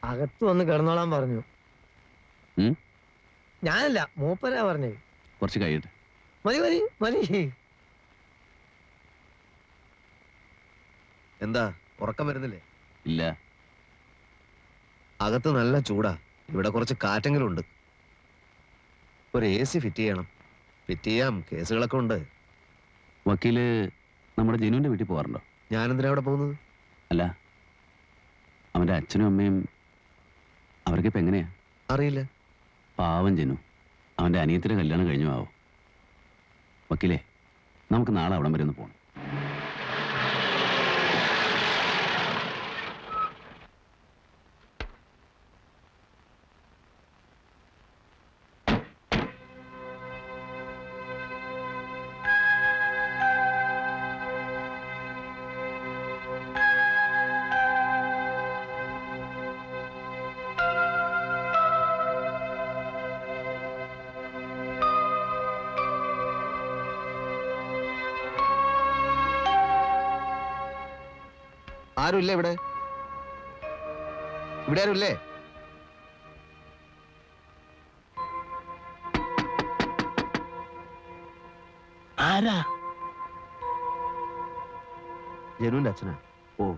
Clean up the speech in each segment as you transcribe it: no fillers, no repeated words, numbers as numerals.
അകത്ത് വന്ന് കിടന്നോളാൻ പറഞ്ഞു. ഞാനല്ല, മൂപ്പരാ പറഞ്ഞേ. കുറച്ച് കഴിയട്ടെ. മതി മതി മതി. എന്താ ഉറക്കം വരുന്നില്ലേ? ഇല്ല. അകത്ത് നല്ല ചൂടാ. ഇവിടെ കുറച്ച് കാറ്റെങ്കിലും ഉണ്ട്. ഒരു AC ഫിറ്റ് ചെയ്യണം. ഫിറ്റ് ചെയ്യാം, കേസുകളൊക്കെ ഉണ്ട്. വക്കീല് നമ്മുടെ ജനുവിന്റെ വീട്ടിൽ പോകാറുണ്ടോ? ഞാനെന്തിനാ അവിടെ പോകുന്നത്? അല്ല, അവന്റെ അച്ഛനും അമ്മയും അവർക്കിപ്പോ എങ്ങനെയാ? അറിയില്ല. പാവം ജനു, അവന്റെ അനിയത്തിന്റെ കല്യാണം കഴിഞ്ഞു ആവോ. വക്കീലേ, നമുക്ക് നാളെ അവിടം വരെ ഒന്ന് പോകണം. ആരുമില്ലേ ഇവിടെ? ഇവിടെ ആരുമില്ലേ? ആരാ? ജനുവിന്റെ അച്ഛനാ. ഓ,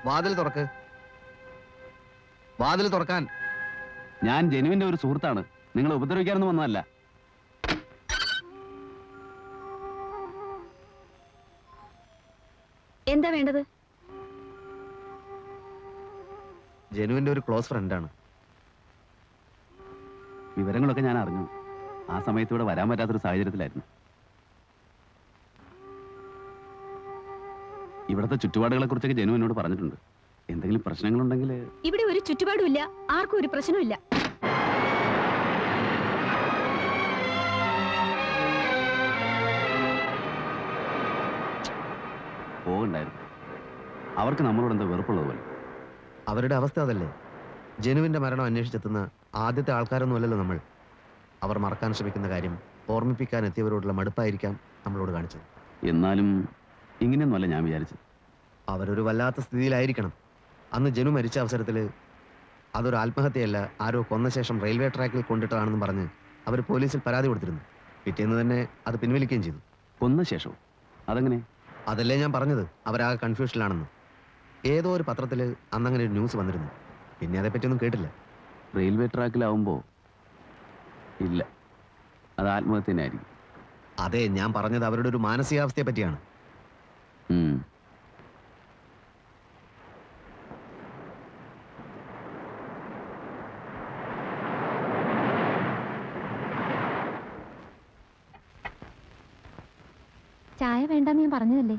വാതിൽ തുറക്ക്. വാതിൽ തുറക്കാൻ. ഞാൻ ജനുവിന്റെ ഒരു സുഹൃത്താണ്, നിങ്ങളെ ഉപദ്രവിക്കാനൊന്നും വന്നതല്ല. എന്താ വേണ്ടത്? ജനുവിന്റെ ഒരു ക്ലോസ് ഫ്രണ്ടാണ്. വിവരങ്ങളൊക്കെ ഞാൻ അറിഞ്ഞു. ആ സമയത്ത് ഇവിടെ വരാൻ പറ്റാത്തൊരു സാഹചര്യത്തിലായിരുന്നു. ഇവിടുത്തെ ചുറ്റുപാടുകളെ കുറിച്ചൊക്കെ ജനു എന്നോട് പറഞ്ഞിട്ടുണ്ട്. എന്തെങ്കിലും പ്രശ്നങ്ങളുണ്ടെങ്കിൽ. ഇവിടെ ഒരു ചുറ്റുപാടുമില്ല, ആർക്കും ഒരു പ്രശ്നമില്ല. പോകണ്ടായിരുന്നു. അവർക്ക് നമ്മളോട് എന്താ വെറുപ്പുള്ളതുപോലെ. അവരുടെ അവസ്ഥ അതല്ലേ. ജനുവിന്റെ മരണം അന്വേഷിച്ചെത്തുന്ന ആദ്യത്തെ ആൾക്കാരൊന്നുമല്ലല്ലോ നമ്മൾ. അവർ മറക്കാൻ ശ്രമിക്കുന്ന കാര്യം ഓർമ്മിപ്പിക്കാൻ എത്തിയവരോടുള്ള മടുപ്പായിരിക്കാം നമ്മളോട് കാണിച്ചത്. എന്നാലും ഇങ്ങനെയൊന്നുമല്ല ഞാൻ വിചാരിച്ചത്. അവരൊരു വല്ലാത്ത സ്ഥിതിയിലായിരിക്കണം. അന്ന് ജനു മരിച്ച അവസരത്തിൽ അതൊരു ആത്മഹത്യയല്ല, ആരോ കൊന്ന ശേഷം റെയിൽവേ ട്രാക്കിൽ കൊണ്ടിട്ടതാണെന്ന് പറഞ്ഞ് അവർ പോലീസിൽ പരാതി കൊടുത്തിരുന്നു. പിറ്റേന്ന് തന്നെ അത് പിൻവലിക്കുകയും ചെയ്തു. കൊന്ന ശേഷം? അതെങ്ങനെ? അതല്ലേ ഞാൻ പറഞ്ഞത്, അവരാകെ കൺഫ്യൂഷനിലാണെന്ന്. ഏതോ ഒരു പത്രത്തിൽ അന്നങ്ങനെ ഒരു ന്യൂസ് വന്നിരുന്നു. പിന്നെ അതേപ്പറ്റിയൊന്നും കേട്ടില്ല. റെയിൽവേ ട്രാക്കിലാവുമ്പോ ഇല്ല, അത് ആത്മഹത്യ തന്നെ ആയിരിക്കും. അതെ, ഞാൻ പറഞ്ഞത് അവരുടെ ഒരു മാനസികാവസ്ഥയെ പറ്റിയാണ്. ചായ വേണ്ടെന്ന് ഞാൻ പറഞ്ഞതല്ലേ.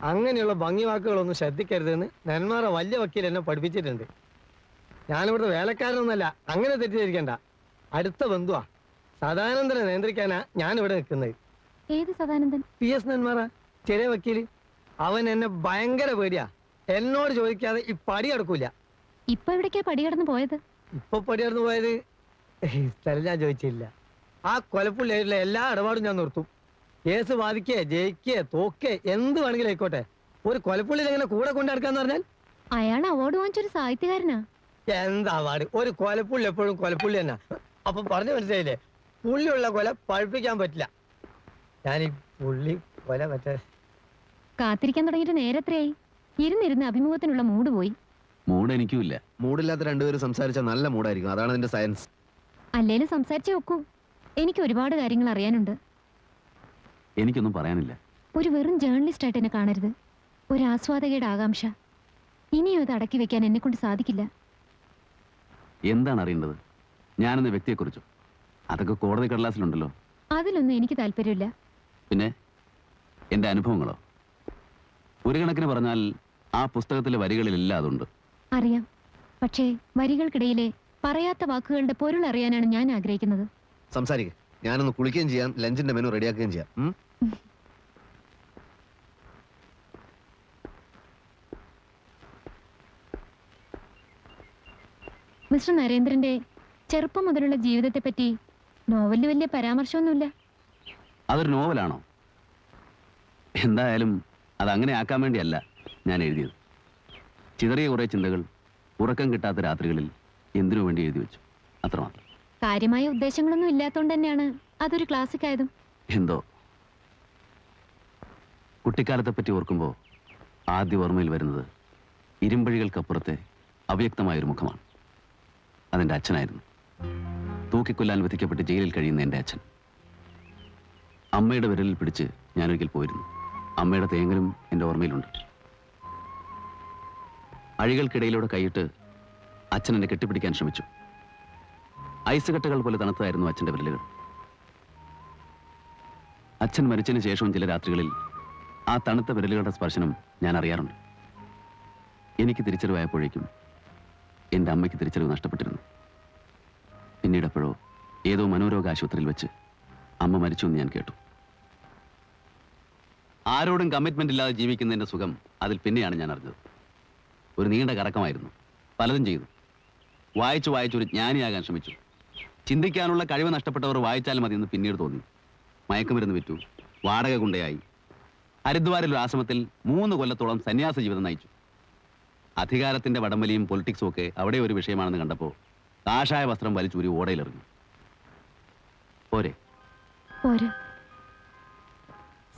അങ്ങനെയുള്ള ഭംഗി വാക്കുകളൊന്നും ശ്രദ്ധിക്കരുതെന്ന് നെന്മാറ വലിയ വക്കീൽ എന്നെ പഠിപ്പിച്ചിട്ടുണ്ട്. ഞാനിവിടുത്തെ വേലക്കാരനൊന്നല്ല, അങ്ങനെ തെറ്റിദ്ധരിക്കണ്ട. അടുത്ത ബന്ധുവാ. സദാനന്ദനെ നിയന്ത്രിക്കാനാ ഞാനിവിടെ നിൽക്കുന്നത്. ഏത് സദാനന്ദൻ? PS നെന്മാറ, ചെറിയ വക്കീല്. അവൻ എന്നെ ഭയങ്കര പേടിയാ. എന്നോട് ചോദിക്കാതെ ഈ പടി അടക്കൂല. ഇപ്പൊ എവിടേക്കാ പടി കടന്നു പോയത്? ഇപ്പൊ പടി കടന്നു പോയത് സ്ഥലം ഞാൻ ചോദിച്ചില്ല. ആ കൊലപ്പുള്ളിയായിട്ടുള്ള എല്ലാ ഇടപാടും ഞാൻ നിർത്തും. കേസ് വാദിക്കേ ജയിക്കേ തോക്കേ എന്ത് വേണമെങ്കിലും ആയിക്കോട്ടെ. ഒരു കൊലപ്പുള്ളിയിൽ എങ്ങനെ കൂടെ കൊണ്ടുനടക്കാന്ന് പറഞ്ഞാൽ? അയാൾ അവാർഡ് വാങ്ങിച്ചൊരു സാഹിത്യകാരനാ. എന്താ അവാർഡ്? ഒരു കൊലപ്പുള്ളി എപ്പോഴും കൊലപ്പുള്ളി തന്നെ. അപ്പൊ പറഞ്ഞു മനസ്സിലായില്ലേ, പുള്ളിയുള്ള കൊല പഴുപ്പിക്കാൻ പറ്റില്ല. ഞാൻ ഈ പുള്ളി കൊല മറ്റേ കാത്തിരിക്കാൻ തുടങ്ങിയിട്ട് നേരത്രയായി. ഇരുന്നിരുന്ന് അഭിമുഖത്തിനുള്ള മൂഡ് പോയി. മൂഡ് എനിക്കുമില്ല. മൂടില്ലാത്ത രണ്ടുപേരും സംസാരിച്ചാൽ നല്ല മൂടായിരിക്കും. അതാണ് അതിന്റെ സയൻസ്. അല്ലേലും സംസാരിച്ചേ ഒക്കൂ. എനിക്ക് ഒരുപാട് കാര്യങ്ങൾ അറിയാനുണ്ട്. എനിക്കൊന്നും പറയാനില്ല. ഒരു വെറും ജേർണലിസ്റ്റ് ആയിട്ട് എന്നെ കാണരുത്. ഒരു ആസ്വാദകയുടെ ആകാംക്ഷ ഇനിയും അത് അടക്കി വെക്കാൻ എന്നെ കൊണ്ട് സാധിക്കില്ല. എന്താണ് അറിയേണ്ടത്? ഞാനെന്ന വ്യക്തിയെക്കുറിച്ചോ? അതൊക്കെ കോടതി കടലാസിലുണ്ടല്ലോ. അതിലൊന്നും എനിക്ക് താല്പര്യമില്ല. പിന്നെ എൻ്റെ അനുഭവങ്ങളോ? ഒരു കണക്കിന് പറഞ്ഞാൽ ആ പുസ്തകത്തിലെ വരികളിലെല്ലാം അതുണ്ട്. അറിയാം. പക്ഷേ വരികൾക്കിടയിലെ പറയാത്ത വാക്കുകളുടെ പൊരുൾ അറിയാനാണ് ഞാൻ ആഗ്രഹിക്കുന്നത്. സംസാരിക്കുക. ഞാനൊന്ന് കുളിക്കുകയും ചെയ്യാം, ലഞ്ചിന്റെ മെനു റെഡിയാക്കുകയും ചെയ്യാം. മിസ്റ്റർ നരേന്ദ്രന്റെ ചെറുപ്പം മുതലുള്ള ജീവിതത്തെപ്പറ്റി നോവലിൽ വലിയ പരാമർശമൊന്നുമില്ല. അതൊരു നോവലാണോ? എന്തായാലും അതങ്ങനെ ആക്കാൻ വേണ്ടിയല്ല ഞാൻ എഴുതിയത്. ചിതറിയ കുറേ ചിന്തകൾ ഉറക്കം കിട്ടാത്ത രാത്രികളിൽ എന്തിനു വേണ്ടി എഴുതി വെച്ചു, അത്രമാത്രം. കാര്യമായ ഉദ്ദേശങ്ങളൊന്നും ഇല്ലാത്തതുകൊണ്ട് തന്നെയാണ് അതൊരു ക്ലാസിക് ആയതും. എന്തോ കുട്ടിക്കാലത്തെ പറ്റി ഓർക്കുമ്പോൾ ആദ്യ ഓർമ്മയിൽ വരുന്നത് ഇരുമ്പഴികൾക്കപ്പുറത്തെ അവ്യക്തമായൊരു മുഖമാണ്. അതെൻ്റെ അച്ഛനായിരുന്നു. തൂക്കിക്കൊല്ലാൻ വിധിക്കപ്പെട്ട് ജയിലിൽ കഴിയുന്ന എൻ്റെ അച്ഛൻ. അമ്മയുടെ വിരലിൽ പിടിച്ച് ഞാനൊരിക്കൽ പോയിരുന്നു. അമ്മയുടെ തേങ്ങലും എൻ്റെ ഓർമ്മയിലുണ്ട്. അഴികൾക്കിടയിലൂടെ കൈയിട്ട് അച്ഛൻ എന്നെ കെട്ടിപ്പിടിക്കാൻ ശ്രമിച്ചു. ഐസ് കട്ടകൾ പോലെ തണുത്തായിരുന്നു അച്ഛൻ്റെ വിരലുകൾ. അച്ഛൻ മരിച്ചതിന് ശേഷവും ചില രാത്രികളിൽ ആ തണുത്ത വിരലുകളുടെ സ്പർശനം ഞാൻ അറിയാറുണ്ട്. എനിക്ക് തിരിച്ചറിവായപ്പോഴേക്കും എൻ്റെ അമ്മയ്ക്ക് തിരിച്ചറിവ് നഷ്ടപ്പെട്ടിരുന്നു. പിന്നീട് എപ്പോഴോ ഏതോ മനോരോഗ ആശുപത്രിയിൽ വെച്ച് അമ്മ മരിച്ചു എന്ന് ഞാൻ കേട്ടു. ആരോടും കമ്മിറ്റ്മെന്റ് ഇല്ലാതെ ജീവിക്കുന്നതിൻ്റെ സുഖം അതിൽ പിന്നെയാണ് ഞാൻ അറിഞ്ഞത്. ഒരു നീണ്ട കറക്കമായിരുന്നു. പലതും ചെയ്തു. വായിച്ചൊരു ജ്ഞാനിയാകാൻ ശ്രമിച്ചു. ചിന്തിക്കാനുള്ള കഴിവ് നഷ്ടപ്പെട്ടവർ വായിച്ചാൽ മതി എന്ന് പിന്നീട് തോന്നി. മയക്കുമരുന്ന് വിറ്റു. വാടക കൊണ്ടയായി. ഹരിദ്വാരിൽ ഒരു ആശ്രമത്തിൽ 3 കൊല്ലത്തോളം സന്യാസ ജീവിതം നയിച്ചു. അധികാരത്തിന്റെ വടംവലിയും പൊളിറ്റിക്സും ഒക്കെ അവിടെ ഒരു വിഷയമാണെന്ന് കണ്ടപ്പോൾ കാഷായ വസ്ത്രം വലിച്ചൂരി ഓടയിലെറിഞ്ഞു. പോരെ? പോരാ.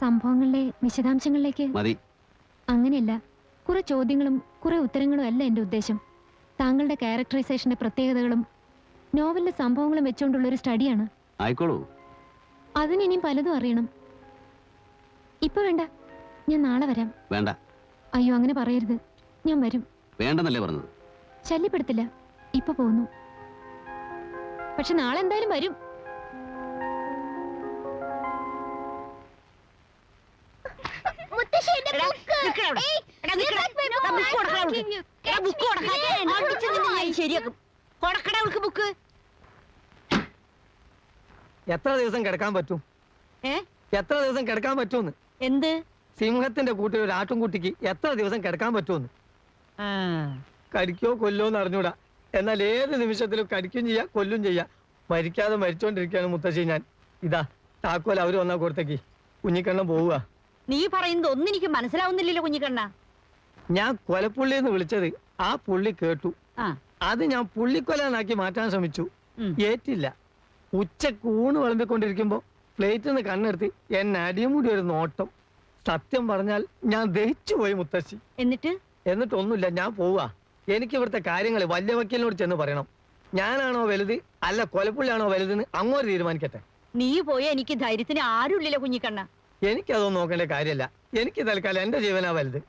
സംഭവങ്ങളിലെ വിശദാംശങ്ങളിലേക്ക് മതി. അങ്ങനെയല്ല. കുറെ ചോദ്യങ്ങളും കുറെ ഉത്തരങ്ങളും അല്ല എൻ്റെ ഉദ്ദേശം. താങ്കളുടെ ക്യാരക്ടറൈസേഷന്റെ പ്രത്യേകതകളും നോവലിലെ സംഭവങ്ങളും വെച്ചുകൊണ്ടുള്ള ഒരു സ്റ്റഡിയാണ്. ആയിക്കോളൂ. അതിനിയും പലതും അറിയണം. ഇപ്പൊ വേണ്ട, ഞാൻ നാളെ വരാം. വേണ്ട. അയ്യോ, അങ്ങനെ പറയരുത്. ഞാൻ വരും. വേണ്ടെന്നല്ലേ പറഞ്ഞത്? ശല്യപ്പെടുത്തില്ല. ഇപ്പൊ പോന്നു. പക്ഷെ നാളെ എന്തായാലും വരും. എത്ര ദിവസം കിടക്കാൻ പറ്റും? എത്ര ദിവസം കിടക്കാൻ പറ്റുമെന്ന്? എന്ത്? സിംഹത്തിന്റെ കൂട്ടിൽ ഒരു ആട്ടുംകുട്ടിക്ക് എത്ര ദിവസം കിടക്കാൻ പറ്റുമെന്ന്? കടിക്കോ കൊല്ലോന്ന് അറിഞ്ഞൂടാ. എന്നാൽ ഏത് നിമിഷത്തിലും കടിക്കും ചെയ്യാ, കൊല്ലും ചെയ്യാ. മരിക്കാതെ മരിച്ചോണ്ടിരിക്കുകയാണ് മുത്തശ്ശി ഞാൻ. ഇതാ താക്കോൽ അവര് വന്നാ കൊടുത്തേക്ക്. കുഞ്ഞിക്കണ്ണം പോവുക. നീ പറയുന്നത് ഒന്നും എനിക്ക് മനസ്സിലാവുന്നില്ലല്ലോ കുഞ്ഞിക്കണ്ണ. ഞാൻ കൊലപ്പുള്ളി എന്ന് വിളിച്ചത് ആ പുള്ളി കേട്ടു. അത് ഞാൻ പുള്ളിക്കൊലാനാക്കി മാറ്റാൻ ശ്രമിച്ചു. ഏറ്റില്ല. ഉച്ചക്ക് ഊണ് വിളമ്പിക്കൊണ്ടിരിക്കുമ്പോ പ്ലേറ്റിൽ നിന്ന് കണ്ണെടുത്ത് എന്നെ അടിമുടി ഒരു നോട്ടം. സത്യം പറഞ്ഞാൽ ഞാൻ ദഹിച്ചു പോയി മുത്തശ്ശി. എന്നിട്ടൊന്നുമില്ല, ഞാൻ പോവാ. എനിക്ക് ഇവിടുത്തെ കാര്യങ്ങൾ വലിയ വക്കീലിനോട് ചെന്ന് പറയണം. ഞാനാണോ വലുത് അല്ല കൊലപ്പുള്ളിയാണോ വലുതെന്ന് അങ്ങോട്ട് തീരുമാനിക്കട്ടെ. നീ പോയ എനിക്ക് ധൈര്യത്തിന് ആരുമില്ലല്ലോ കുഞ്ഞിക്കണ്ണ. എനിക്കതൊന്നും നോക്കേണ്ട കാര്യമല്ല. എനിക്ക് തൽക്കാലം എന്റെ ജീവനാ വലുത്.